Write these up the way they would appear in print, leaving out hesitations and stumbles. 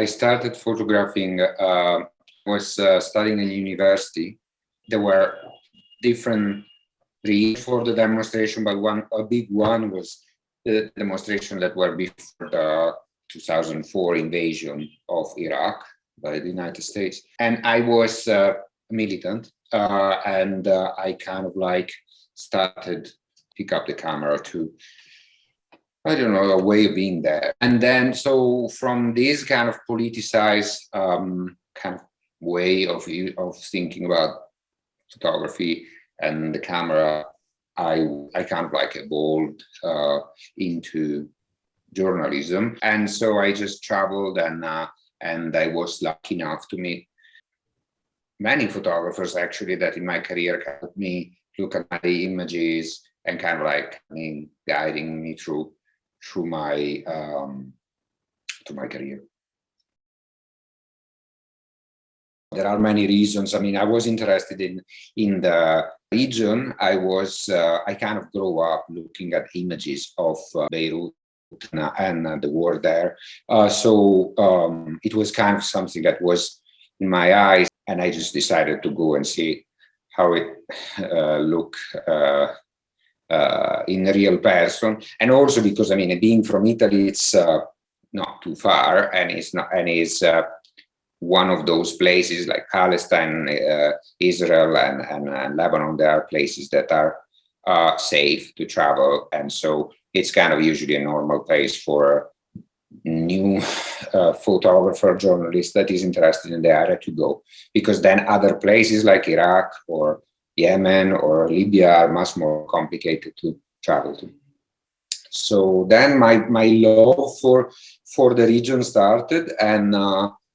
I started photographing, was studying in university. There were different reasons for the demonstration, but a big one was the demonstration that were before the 2004 invasion of Iraq by the United States. And I was militant, and I kind of like started pick up the camera to, I don't know, a way of being there. And then, so from this kind of politicized kind of way of thinking about photography and the camera, I kind of like evolved into journalism. And so I just traveled, and I was lucky enough to meet many photographers actually that in my career helped me look at my images and kind of like guiding me through my to my career. There are many reasons. I mean, I was interested in the region. I kind of grew up looking at images of Beirut and the war there. So it was kind of something that was in my eyes, and I just decided to go and see how it looked in a real person. And also because, I mean, being from Italy, it's not too far, and it's one of those places like Palestine, Israel, and Lebanon. There are places that are safe to travel, and so it's kind of usually a normal place for new photographer, journalist that is interested in the area to go, because then other places like Iraq or Yemen or Libya are much more complicated to travel to. So then my love for the region started, and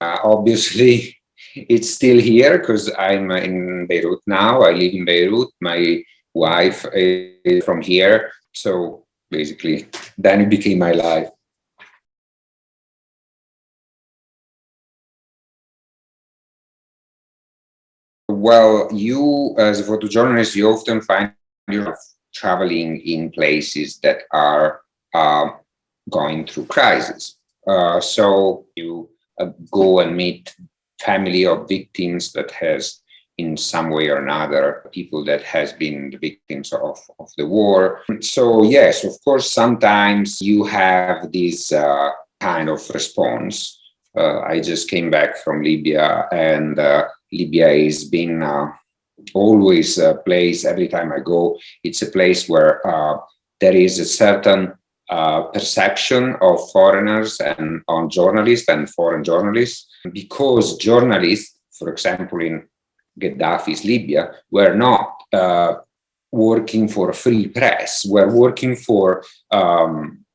obviously it's still here because I'm in Beirut now. I live in Beirut. My wife is from here, so basically then it became my life. Well, you as a photojournalist, you often find yourself traveling in places that are going through crisis. So you go and meet family of victims that has, in some way or another, people that has been the victims of the war. So yes, of course, sometimes you have this kind of response. I just came back from Libya, and Libya has been always a place, every time I go, it's a place where there is a certain perception of foreigners and on journalists and foreign journalists, because journalists, for example, in Gaddafi's Libya, were not working for a free press, were working for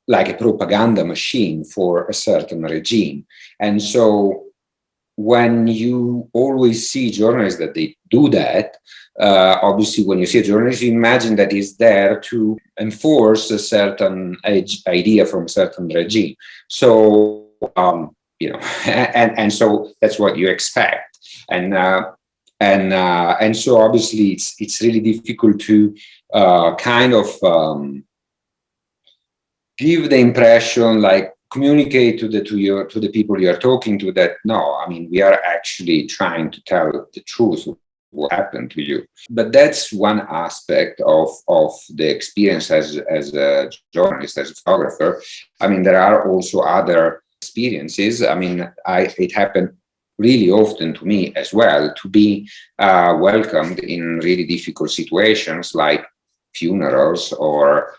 like a propaganda machine for a certain regime. And so when you always see journalists that they do that, obviously when you see a journalist, you imagine that he's there to enforce a certain idea from a certain regime. So, and so that's what you expect. And so obviously it's really difficult to kind of give the impression, like communicate to the people you're talking to, that no, I mean, we are actually trying to tell the truth of what happened to you. But that's one aspect of the experience as a journalist, as a photographer. I mean, there are also other experiences. I mean, it happened really often to me as well to be welcomed in really difficult situations like funerals or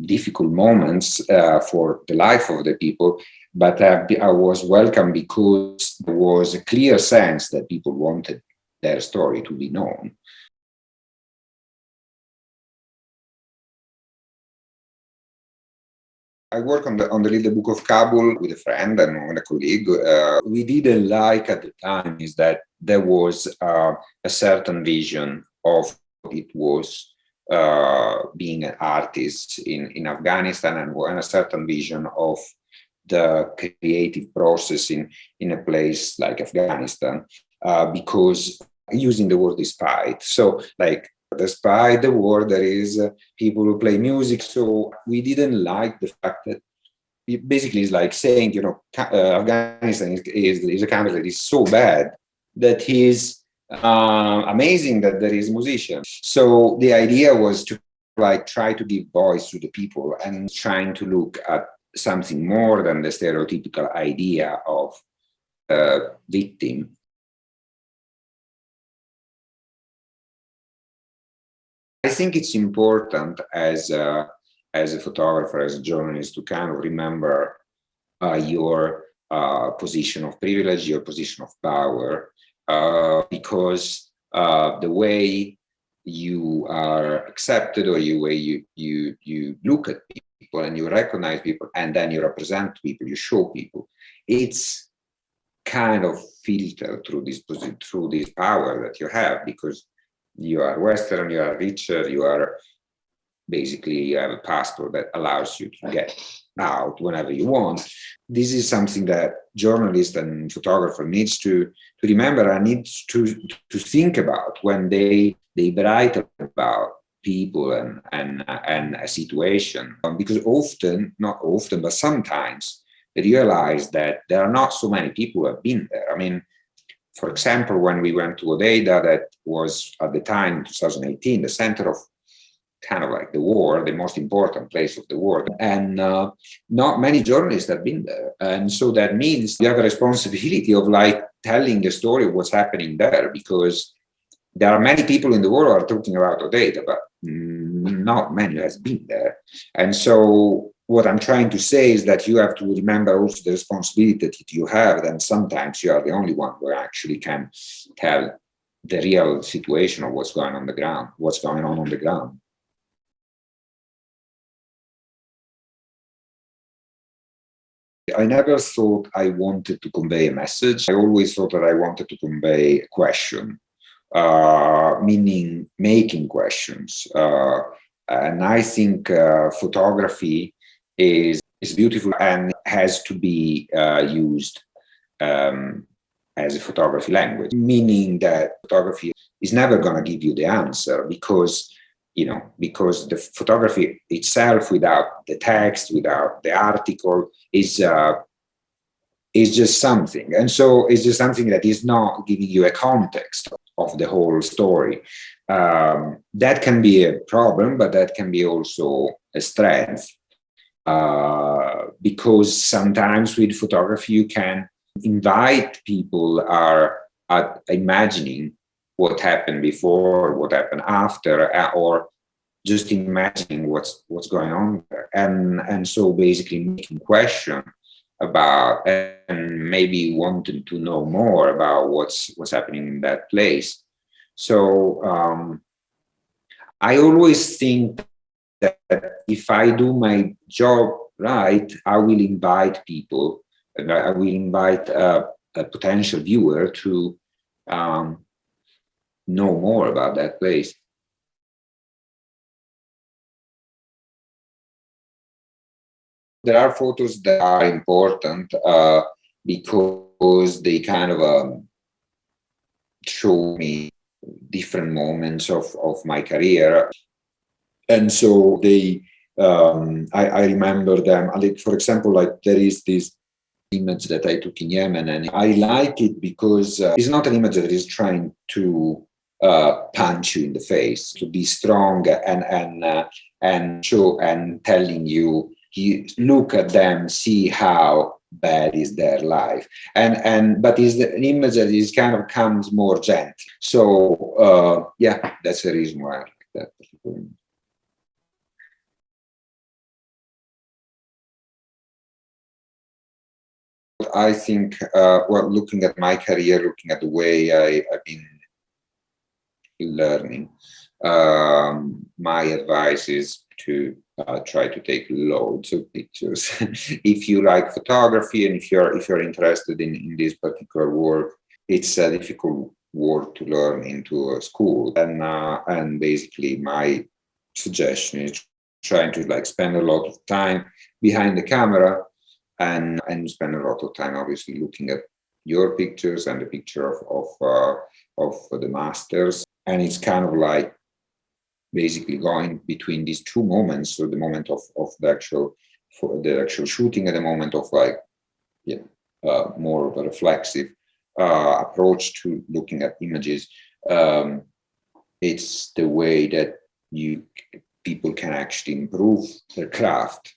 difficult moments for the life of the people, but I was welcome because there was a clear sense that people wanted their story to be known. I work on the Little Book of Kabul with a friend and a colleague. We didn't like at the time is that there was a certain vision of what it was being an artist in Afghanistan, and a certain vision of the creative process in a place like Afghanistan, because using the word despite. So like, despite the war, there is people who play music. So we didn't like the fact that basically it's like saying, Afghanistan is a country that is so bad that is amazing that there is musicians. So the idea was to like try to give voice to the people and trying to look at something more than the stereotypical idea of victim. I think it's important as a photographer, as a journalist, to kind of remember your position of privilege, your position of power, because the way you are accepted, or the way you look at people and you recognize people, and then you represent people, you show people, it's kind of filtered through this power that you have, because you are Western, you are richer, you are basically, you have a passport that allows you to get out whenever you want. This is something that journalists and photographer needs to remember and needs to think about when they write about people and a situation, because not often, but sometimes they realize that there are not so many people who have been there. I mean, for example, when we went to Odeida, that was at the time, 2018, the center of kind of like the war, the most important place of the war. And not many journalists have been there. And so that means you have a responsibility of like telling the story of what's happening there, because there are many people in the world who are talking about Odeida, but not many has been there. And so what I'm trying to say is that you have to remember also the responsibility that you have, and sometimes you are the only one who actually can tell the real situation of what's going on the ground, what's going on the ground. I never thought I wanted to convey a message. I always thought that I wanted to convey a question, meaning making questions. And I think photography is beautiful and has to be used as a photography language, meaning that photography is never going to give you the answer, because the photography itself, without the text, without the article, is just something. And so it's just something that is not giving you a context of the whole story. That can be a problem, but that can be also a strength, because sometimes with photography you can invite people at imagining what happened before, what happened after, or just imagining what's going on there. And so basically making question about, and maybe wanting to know more about what's happening in that place. So I always think that if I do my job right, I will invite people, and I will invite a potential viewer to know more about that place. There are photos that are important because they kind of show me different moments of my career. And so I remember them. Like, for example, like there is this image that I took in Yemen, and I like it because it's not an image that is trying to punch you in the face, to be strong and show and telling you look at them, see how bad is their life, but is an image that is kind of comes more gentle. So yeah, that's the reason why I like that particular image. I think, well, looking at my career, looking at the way I've been learning, my advice is to try to take loads of pictures. If you like photography and if you're interested in this particular work, it's a difficult work to learn into a school. And basically my suggestion is trying to like spend a lot of time behind the camera, and spend a lot of time obviously looking at your pictures and the picture of the masters. And it's kind of like basically going between these two moments, so the moment of the actual for the actual shooting at the moment of like, more of a reflexive approach to looking at images. It's the way that people can actually improve their craft.